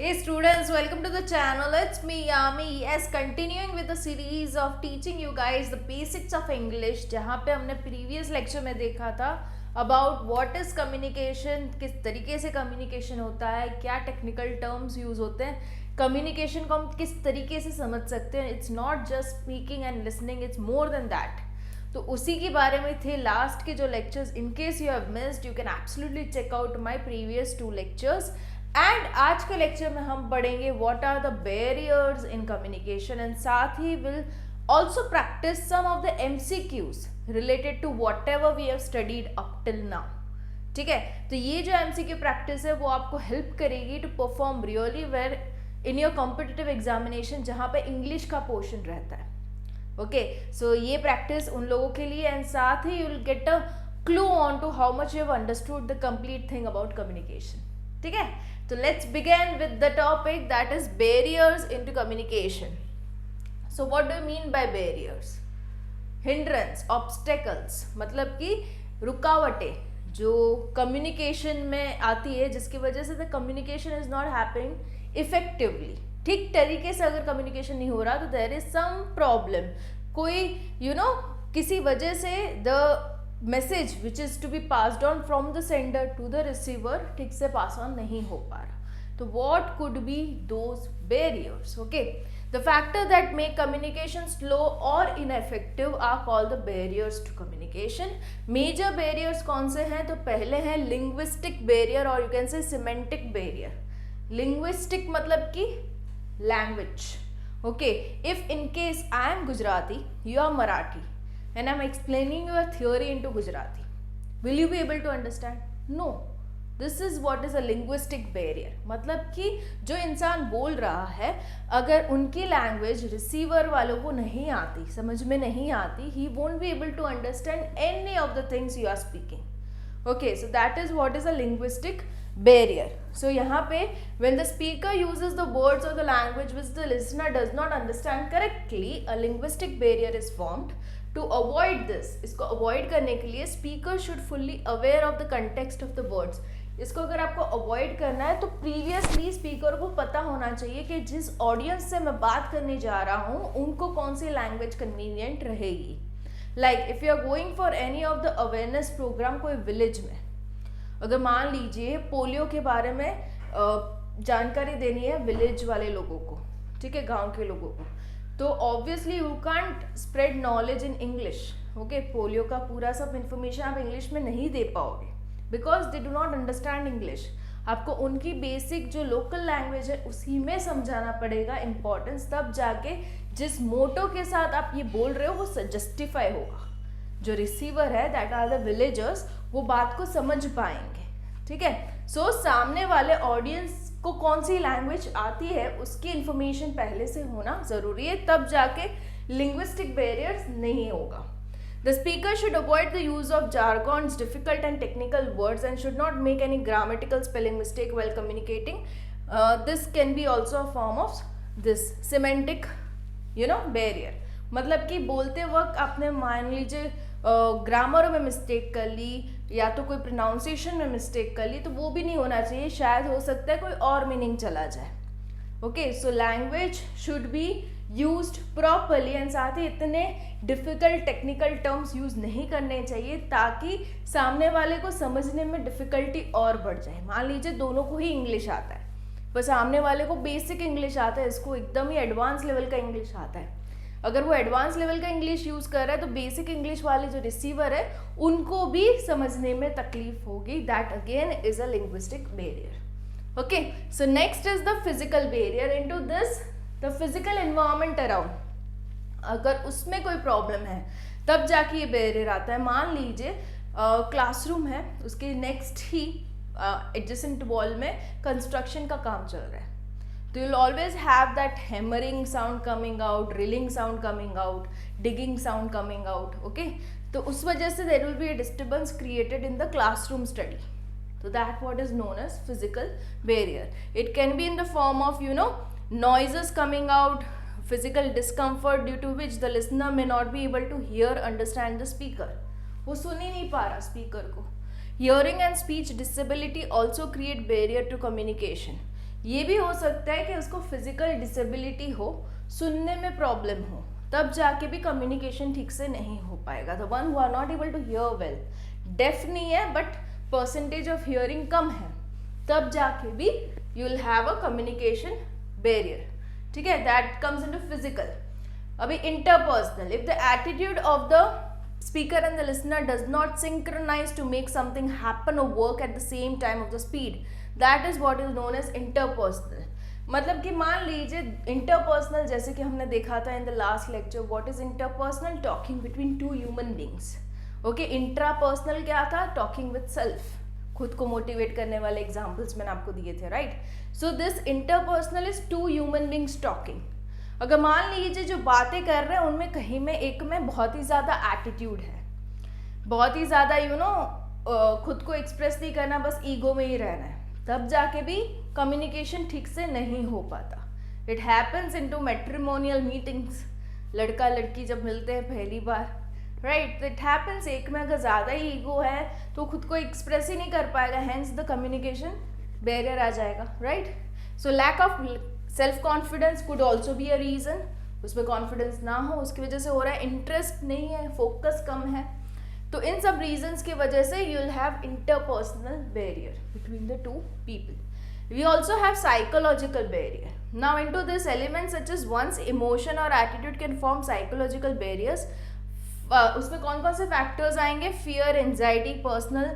Hey students, welcome to the channel. It's me Yami. Yes, continuing with the series of teaching you guys the basics of English. जहाँ पे हमने previous lecture में देखा था about what is communication, किस तरीके से communication होता है, क्या technical terms use होते हैं, communication को हम किस तरीके से समझ सकते हैं. It's not just speaking and listening, it's more than that. तो उसी के बारे में थे लास्ट के जो lectures. In case you have missed you can absolutely check out my previous 2 lectures. And आज के लेक्चर में हम पढ़ेंगे what are the barriers in communication and साथ ही will also practice some of the MCQs related to whatever we have studied up till now. ठीक है, तो ये जो एमसीक्यू प्रैक्टिस है वो आपको हेल्प करेगी to perform really well in your competitive examination जहाँ पे इंग्लिश का पोर्शन रहता है. ओके, सो ये प्रैक्टिस उन लोगों के लिए एंड साथ ही you will get a clue on to how much you have understood the complete thing about communication. ठीक है, तो let's begin with the topic that is barriers into communication. So what do you mean by barriers? Hindrance, obstacles, मतलब कि रुकावटें जो communication में आती है जिसकी वजह से the communication is not happening effectively. ठीक तरीके से अगर कम्युनिकेशन नहीं हो रहा तो देयर इज सम प्रॉब्लम. कोई किसी वजह से the message which is to be passed on from the sender to the receiver ठीक से पास ऑन नहीं हो पा रहा. तो what could be those barriers? Okay, the factor that make communication slow और ineffective are called the barriers to communication. Major barriers कौन से हैं? तो पहले हैं लिंग्विस्टिक बैरियर और you can say semantic barrier. Linguistic मतलब कि language. Okay, if in case I am Gujarati, you are Marathi and I am explaining your theory into Gujarati, will you be able to understand? No. This is what is a linguistic barrier. मतलब कि जो इंसान बोल रहा है अगर उनकी language receiver वालों को नहीं आती, समझ में नहीं आती, he won't be able to understand any of the things you are speaking. Okay, so that is what is a linguistic barrier. So यहाँ पे when the speaker uses the words of the language which the listener does not understand correctly, a linguistic barrier is formed. To avoid this, इसको avoid करने के लिए speaker should fully aware of the context of the words. इसको अगर आपको avoid करना है तो previously speaker को पता होना चाहिए कि जिस audience से मैं बात करने जा रहा हूँ उनको कौन सी language convenient रहेगी. Like if you are going for any of the awareness program कोई village में, अगर मान लीजिए पोलियो के बारे में जानकारी देनी है विलेज वाले लोगों को, ठीक है, गांव के लोगों को, तो obviously you can't spread knowledge in English. Okay, polio का पूरा सब इंफॉर्मेशन आप इंग्लिश में नहीं दे पाओगे because they do not understand English. आपको उनकी बेसिक जो लोकल लैंग्वेज है उसी में समझाना पड़ेगा इम्पोर्टेंस, तब जाके जिस मोटो के साथ आप ये बोल रहे हो वो जस्टिफाई होगा. जो रिसीवर है दैट आर द विलेजर्स वो बात को समझ पाएंगे. ठीक है, सो सामने वाले ऑडियंस को कौन सी लैंग्वेज आती है उसकी इंफॉर्मेशन पहले से होना जरूरी है, तब जाके लिंग्विस्टिक बैरियर्स नहीं होगा. The speaker should avoid the use of jargons, difficult and technical words and should not make any grammatical spelling mistake while communicating. This can be also a form of this semantic barrier. मतलब कि बोलते वक्त आपने मान लीजिए grammar में mistake कर ली या तो कोई प्रोनाउंसिएशन में मिस्टेक कर ली, तो वो भी नहीं होना चाहिए. शायद हो सकता है कोई और मीनिंग चला जाए. Okay, so language should be used properly and साथ ही इतने डिफिकल्ट टेक्निकल टर्म्स यूज नहीं करने चाहिए ताकि सामने वाले को समझने में डिफिकल्टी और बढ़ जाए. मान लीजिए दोनों को ही इंग्लिश आता है, पर सामने वाले को बेसिक इंग्लिश आता है, इसको एकदम ही एडवांस लेवल का इंग्लिश आता है. अगर वो एडवांस लेवल का इंग्लिश यूज कर रहा है तो बेसिक इंग्लिश वाले जो रिसीवर है उनको भी समझने में तकलीफ होगी. That again is a linguistic barrier. Okay, so next is the physical barrier. Into this the physical environment around, अगर उसमें कोई प्रॉब्लम है तब जाके ये बैरियर आता है. मान लीजिए क्लासरूम है, उसके नेक्स्ट ही एडजेसेंट वॉल में कंस्ट्रक्शन का काम चल रहा है, तो you'll always have that hammering sound coming out, drilling sound coming out, digging sound coming out. Okay, तो उस वजह से there will be a disturbance created in the classroom study. So that what is known as physical barrier. It can be in the form of noises coming out, physical discomfort due to which the listener may not be able to hear, understand the speaker. वो सुन ही नहीं पा रहा speaker को. Hearing and speech disability also create barrier to communication. ये भी हो सकता है कि उसको फिजिकल डिसेबिलिटी हो, सुनने में प्रॉब्लम हो, तब जाके भी कम्युनिकेशन ठीक से नहीं हो पाएगा। The one who are not able to hear well, deaf नहीं है बट परसेंटेज ऑफ हियरिंग कम है, तब जाके भी you will have a communication barrier, ठीक है। That comes into physical. अभी interpersonal, if the attitude of the speaker and the listener does not synchronize to make something happen or work at the same time of the speed, that is what is known as interpersonal। मतलब कि मान लीजिए interpersonal, जैसे कि हमने देखा था in the last lecture, what is interpersonal, talking between two human beings. Okay, intrapersonal क्या था, टॉकिंग विद सेल्फ, खुद को मोटिवेट करने वाले एग्जाम्पल्स मैंने आपको दिए थे, right. So this interpersonal is two human beings talking. अगर मान लीजिए जो बातें कर रहे हैं उनमें कहीं में एक में बहुत ही ज़्यादा एटीट्यूड है, बहुत ही ज़्यादा खुद को एक्सप्रेस नहीं करना, बस ईगो में ही रहना है, तब जाके भी कम्युनिकेशन ठीक से नहीं हो पाता। It happens into matrimonial meetings, लड़का लड़की जब मिलते हैं पहली बार, राइट, इट हैपन्स, एक में अगर ज़्यादा ही ईगो है तो खुद को एक्सप्रेस ही नहीं कर पाएगा, हेंस द कम्युनिकेशन बैरियर आ जाएगा, right. So lack of self confidence could also be a reason, उसमें कॉन्फिडेंस ना हो उसकी वजह से हो रहा है, इंटरेस्ट नहीं है, फोकस कम है, तो इन सब रीजंस की वजह से you will have interpersonal barrier between the two people. We also have psychological barrier. Now into this element such as one's emotion और attitude can form psychological barriers. उसमें कौन कौन से फैक्टर्स आएंगे, fear, anxiety, personal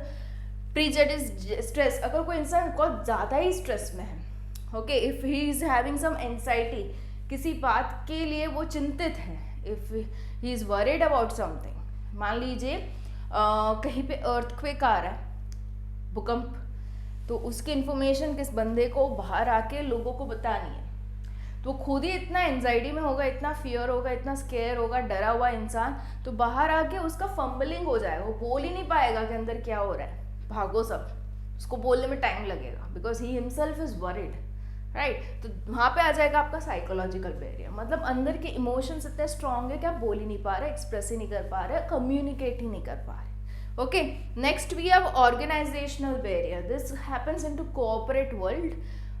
prejudice, stress. अगर कोई इंसान बहुत ज़्यादा ही स्ट्रेस में है, okay, if he is having some anxiety, किसी बात के लिए वो चिंतित है, if he is worried about something, मान लीजिए कहीं पे अर्थक्वेक आ रहा है, भूकंप, तो उसकी इन्फॉर्मेशन किस बंदे को बाहर आके लोगों को बतानी है, तो खुद ही इतना एंजाइटी में होगा, इतना फियर होगा, इतना स्केयर होगा, डरा हुआ इंसान, तो बाहर आके उसका फंबलिंग हो जाएगा, वो बोल ही नहीं पाएगा कि अंदर क्या हो रहा है, भागो सब, उसको बोलने में टाइम लगेगा, because he himself is worried, right. तो वहाँ पे आ जाएगा आपका साइकोलॉजिकल बैरियर, मतलब अंदर के इमोशंस इतने स्ट्रांग है कि आप बोल ही नहीं पा रहे, एक्सप्रेस ही नहीं कर पा रहे, कम्युनिकेट ही नहीं कर पा रहे। Okay, next we have organisational barrier. This happens into corporate world.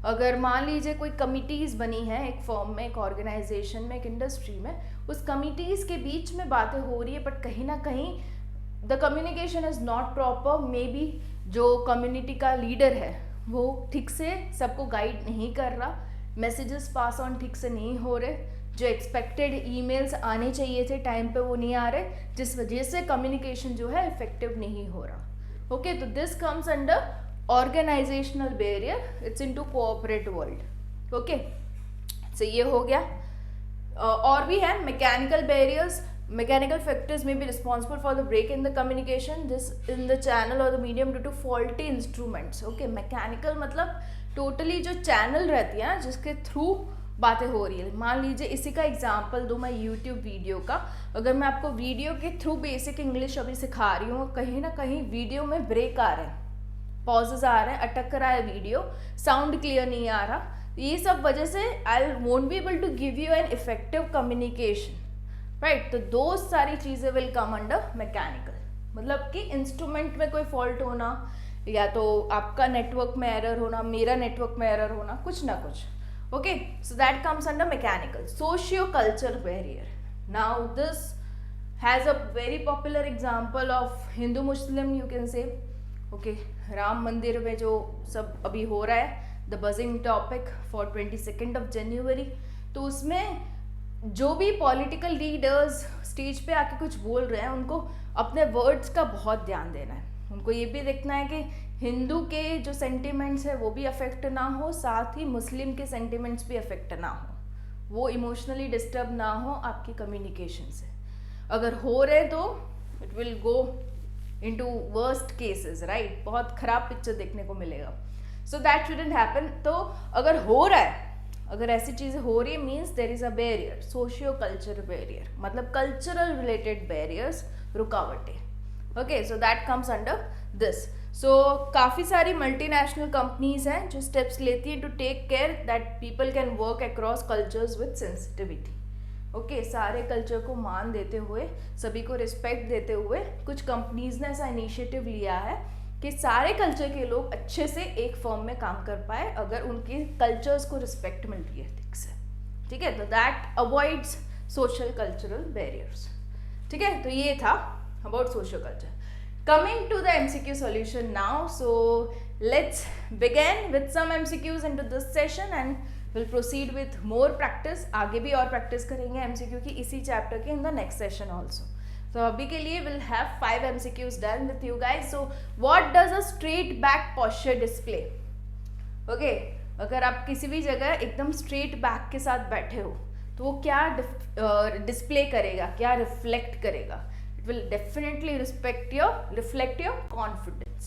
अगर मान लीजिए कोई कमिटीज़ बनी है एक फर्म में, एक ऑर्गेनाइजेशन में, एक इंडस्ट्री में, उस कमिटीज़ के बीच में बातें हो रही है, बट कहीं ना कहीं the communication is not proper. May be जो कम्युनिटी का लीडर है वो ठीक से सबको गाइड नहीं कर रहा, मैसेजेस पास ऑन ठीक से नहीं हो रहे, जो एक्सपेक्टेड ईमेल्स आने चाहिए थे टाइम पे वो नहीं आ रहे, जिस वजह से कम्युनिकेशन जो है इफेक्टिव नहीं हो रहा। ओके, तो this comes under organisational barrier, it's into corporate world. Okay, so ये हो गया। और भी है mechanical barriers. Mechanical factors may be responsible for the break in the communication, this in the channel or the medium due to faulty instruments. Okay, mechanical मतलब totally जो channel रहती है ना, जिसके थ्रू बातें हो रही है। मान लीजिए इसी का एग्जांपल दूँ मैं यूट्यूब वीडियो का, अगर मैं आपको वीडियो के थ्रू बेसिक इंग्लिश अभी सिखा रही हूँ, कहीं ना कहीं वीडियो में ब्रेक आ रहे हैं, पॉजेज आ रहे हैं, अटक रहा है वीडियो, साउंड क्लियर नहीं आ रहा, ये सब वजह से I won't be able to give you an effective communication, right. तो दो सारी चीज़ें विल कम अंडर मैकेनिकल, मतलब कि इंस्ट्रूमेंट में कोई फॉल्ट होना, या तो आपका नेटवर्क में एरर होना, मेरा नेटवर्क में एरर होना, कुछ ना कुछ। Okay, so that comes under mechanical. Socio culture barrier. Now this has a very popular example of Hindu Muslim, you can से। ओके, राम मंदिर में जो सब अभी हो रहा है, द बजिंग टॉपिक फॉर 22 जनवरी, तो उसमें जो भी पॉलिटिकल लीडर्स स्टेज पे आके कुछ बोल रहे हैं, उनको अपने वर्ड्स का बहुत ध्यान देना है, उनको ये भी देखना है कि हिंदू के जो सेंटिमेंट्स है वो भी अफेक्ट ना हो, साथ ही मुस्लिम के सेंटिमेंट्स भी अफेक्ट ना हो, वो इमोशनली डिस्टर्ब ना हो आपकी कम्युनिकेशन से। अगर हो रहे तो it will go into worst cases, right, बहुत खराब पिक्चर देखने को मिलेगा। So that shouldn't happen. तो अगर हो रहा है, अगर ऐसी चीज़ें हो रही है, means there is a barrier, socio culture barrier, मतलब कल्चरल रिलेटेड बैरियर्स, रुकावटें। Okay, so that comes under this. So काफ़ी सारी मल्टीनेशनल कंपनीज हैं जो स्टेप्स लेती हैं to take care that people can work across cultures with sensitivity. Okay, सारे culture को मान देते हुए, सभी को रिस्पेक्ट देते हुए कुछ कंपनीज ने ऐसा इनिशिएटिव लिया है कि सारे कल्चर के लोग अच्छे से एक फर्म में काम कर पाए अगर उनके कल्चर्स को रिस्पेक्ट मिल रही है ठीक से, ठीक है। तो that avoids social cultural barriers, ठीक है। तो ये था about social culture. Coming to the MCQ solution now, so let's begin with some MCQs into this session and we'll proceed with more practice. आगे भी और practice करेंगे MCQ की इसी chapter के in the next session also. So अभी के लिए we'll have 5 MCQs done with you guys. So what does a straight back posture display? Okay, अगर आप किसी भी जगह एकदम straight back के साथ बैठे हो तो वो क्या डिस्प्ले करेगा, क्या रिफ्लेक्ट करेगा? It will definitely reflect your confidence.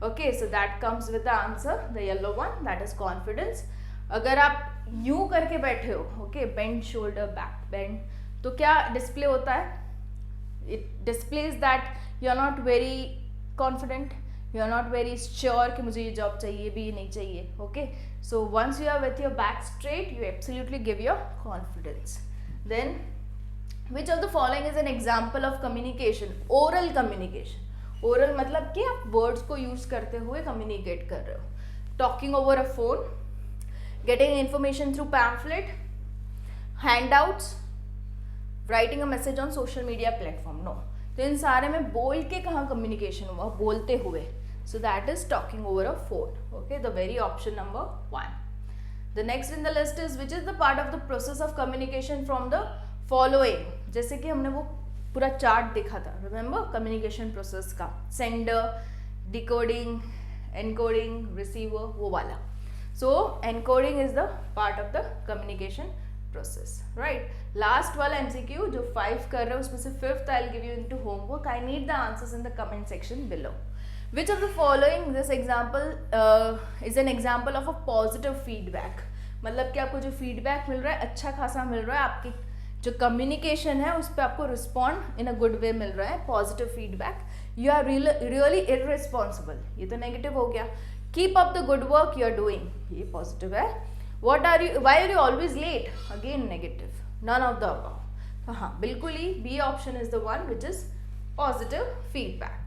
Okay, so that comes with the answer, the yellow one, that is confidence. अगर आप यूं करके बैठे हो, okay, bend shoulder, back bend, तो क्या डिस्प्ले होता है? It displays that you are not very confident, you are not very sure कि मुझे ये जॉब चाहिए भी नहीं चाहिए, okay. So once you are with your back straight, you absolutely give your confidence. Then which of the following is an example of communication? Oral communication. Oral मतलब कि आप words को use करते हुए communicate कर रहे हो. Talking over a phone, getting information through pamphlet, handouts, writing a message on social media platform. No. तो इन सारे में बोल के कहाँ communication हुआ? बोलते हुए. So that is talking over a phone. Okay, the very option number 1. The next in the list is which is the part of the process of communication from the following. जैसे कि हमने वो पूरा chart देखा था, remember communication process का, sender, decoding, encoding, receiver, वो वाला. So encoding is the part of the communication process, right. Last वाला MCQ जो 5 कर रहे हो उसमें से 5th I will give you into homework. I need the answers in the comment section below. Which of the following this example is an example of a positive feedback? मतलब कि आपको जो फीडबैक मिल रहा है अच्छा खासा मिल रहा है, आपकी जो कम्युनिकेशन है उस पर आपको respond in a good way मिल रहा है, positive feedback. You are really irresponsible, ये तो नेगेटिव हो गया. Keep up the good work you are doing, ये पॉजिटिव है. What are you, why are you always late, again negative. None of the above. तो हाँ, बिल्कुल ही B option is the one which is positive feedback.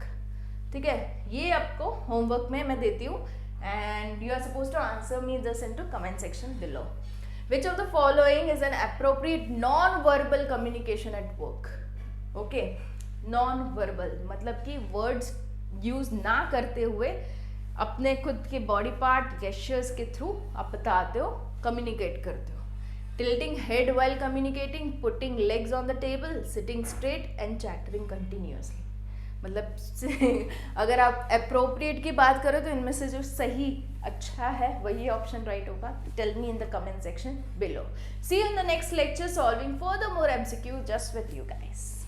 ठीक है, ये आपको होमवर्क में मैं देती हूँ and you are suppose to answer me this into comment section below. Which of the following is an appropriate non-verbal communication at work? Okay, non-verbal मतलब कि words use ना करते हुए अपने खुद के body part gestures के थ्रू आप बताते हो, communicate करते हो. Tilting head while communicating, putting legs on the table, sitting straight and chattering continuously. मतलब अगर आप अप्रोप्रिएट की बात करो तो इनमें से जो सही अच्छा है वही ऑप्शन राइट होगा. Tell me in the comment section below. See you in the next lecture solving for the more MCQ just with you guys.